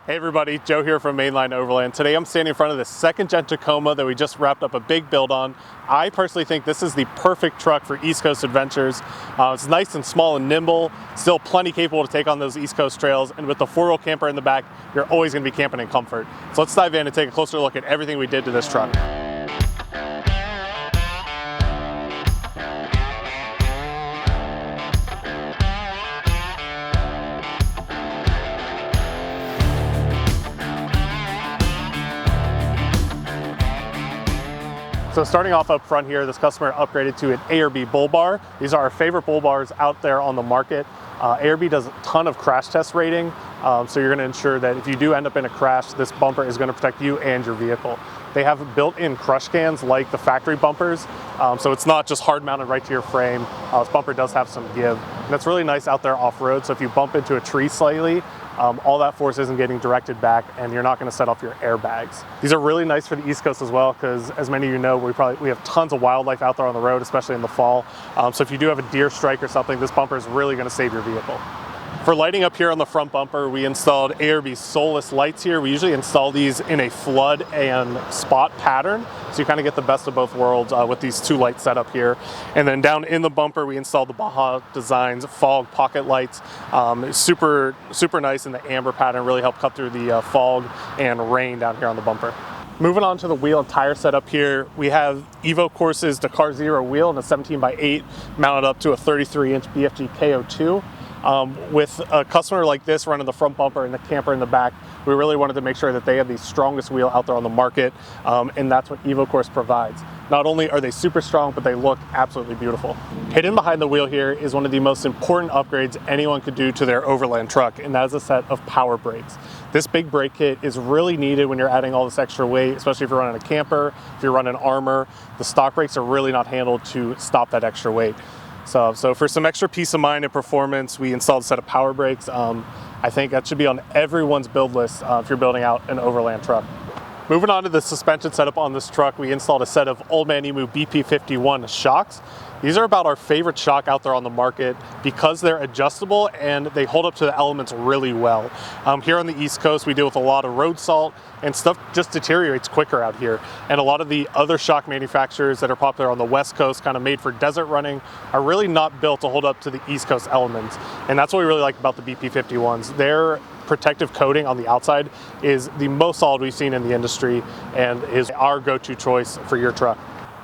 Hey everybody, Joe here from Mainline Overland. Today I'm standing in front of the second Gen Tacoma that we just wrapped up a big build on. I personally think this is the perfect truck for East Coast adventures. It's nice and small and nimble, still plenty capable to take on those East Coast trails, and with the four-wheel camper in the back, you're always going to be camping in comfort. So let's dive in and take a closer look at everything we did to this truck. So starting off up front here, this customer upgraded to an A or B bull bar. These are our favorite bull bars out there on the market. A or B does a ton of crash test rating, so you're gonna ensure that if you do end up in a crash, this bumper is gonna protect you and your vehicle. They have built-in crush cans like the factory bumpers, so it's not just hard mounted right to your frame. This bumper does have some give. And that's really nice out there off-road, so if you bump into a tree slightly, all that force isn't getting directed back and you're not going to set off your airbags. These are really nice for the East Coast as well because, as many of you know, we have tons of wildlife out there on the road, especially in the fall. So if you do have a deer strike or something, this bumper is really going to save your vehicle. For lighting up here on the front bumper, we installed A or B soulless lights here. We usually install these in a flood and spot pattern, so you kind of get the best of both worlds with these two lights set up here. And then down in the bumper, we installed the Baja Designs fog pocket lights. Super nice in the amber pattern, really help cut through the fog and rain down here on the bumper. Moving on to the wheel and tire setup here, we have Evo Course's Dakar Zero wheel and a 17x8 mounted up to a 33-inch BFG KO2. With a customer like this running the front bumper and the camper in the back, we really wanted to make sure that they have the strongest wheel out there on the market, and that's what Evo Course provides. Not only are they super strong, but they look absolutely beautiful. Hidden behind the wheel here is one of the most important upgrades anyone could do to their Overland truck, and that is a set of Powerbrakes. This big brake kit is really needed when you're adding all this extra weight, especially if you're running a camper, if you're running armor. The stock brakes are really not handled to stop that extra weight. So for some extra peace of mind and performance, we installed a set of Powerbrakes. I think that should be on everyone's build list if you're building out an Overland truck. Moving on to the suspension setup on this truck, we installed a set of Old Man Emu BP51 shocks. These are about our favorite shock out there on the market because they're adjustable and they hold up to the elements really well. Here on the East Coast, we deal with a lot of road salt and stuff just deteriorates quicker out here. And a lot of the other shock manufacturers that are popular on the West Coast, kind of made for desert running, are really not built to hold up to the East Coast elements. And that's what we really like about the BP51s. Their protective coating on the outside is the most solid we've seen in the industry and is our go-to choice for your truck.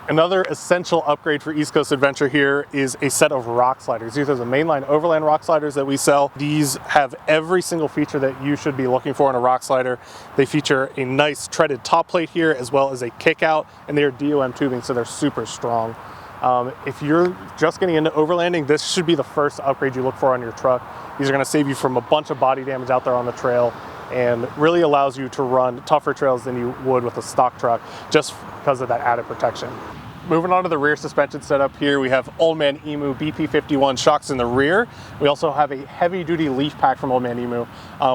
Another essential upgrade for East Coast Adventure here is a set of rock sliders. These are the Mainline Overland rock sliders that we sell. These have every single feature that you should be looking for in a rock slider. They feature a nice treaded top plate here as well as a kick out, and they're DOM tubing, so they're super strong. If you're just getting into overlanding, this should be the first upgrade you look for on your truck. These are going to save you from a bunch of body damage out there on the trail and really allows you to run tougher trails than you would with a stock truck just because of that added protection. Moving on to the rear suspension setup here, we have Old Man Emu BP51 shocks in the rear. We also have a heavy duty leaf pack from Old Man Emu.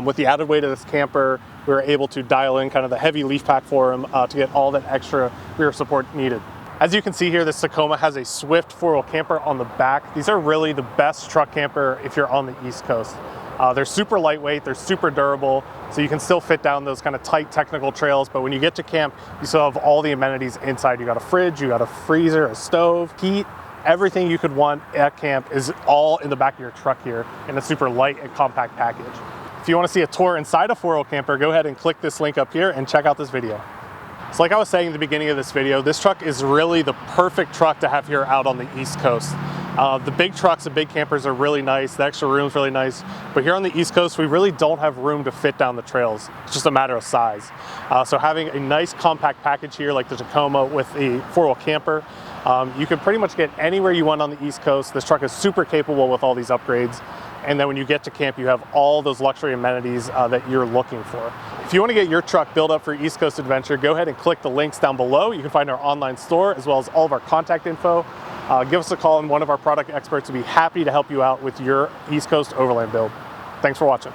With the added weight of this camper, we were able to dial in kind of the heavy leaf pack for him to get all that extra rear support needed. As you can see here, this Tacoma has a Swift four-wheel camper on the back. These are really the best truck camper if you're on the East Coast. They're super lightweight, they're super durable, so you can still fit down those kind of tight technical trails, but when you get to camp, you still have all the amenities inside. You got a fridge, you got a freezer, a stove, heat, everything you could want at camp is all in the back of your truck here in a super light and compact package. If you want to see a tour inside a four-wheel camper, go ahead and click this link up here and check out this video. So like I was saying at the beginning of this video, this truck is really the perfect truck to have here out on the East Coast. The big trucks and big campers are really nice, the extra room is really nice, but here on the East Coast we really don't have room to fit down the trails. It's just a matter of size. So having a nice compact package here like the Tacoma with a four-wheel camper, you can pretty much get anywhere you want on the East Coast. This truck is super capable with all these upgrades. And then when you get to camp, you have all those luxury amenities that you're looking for. If you want to get your truck built up for East Coast Adventure, go ahead and click the links down below. You can find our online store as well as all of our contact info. Give us a call and one of our product experts will be happy to help you out with your East Coast Overland build. Thanks for watching.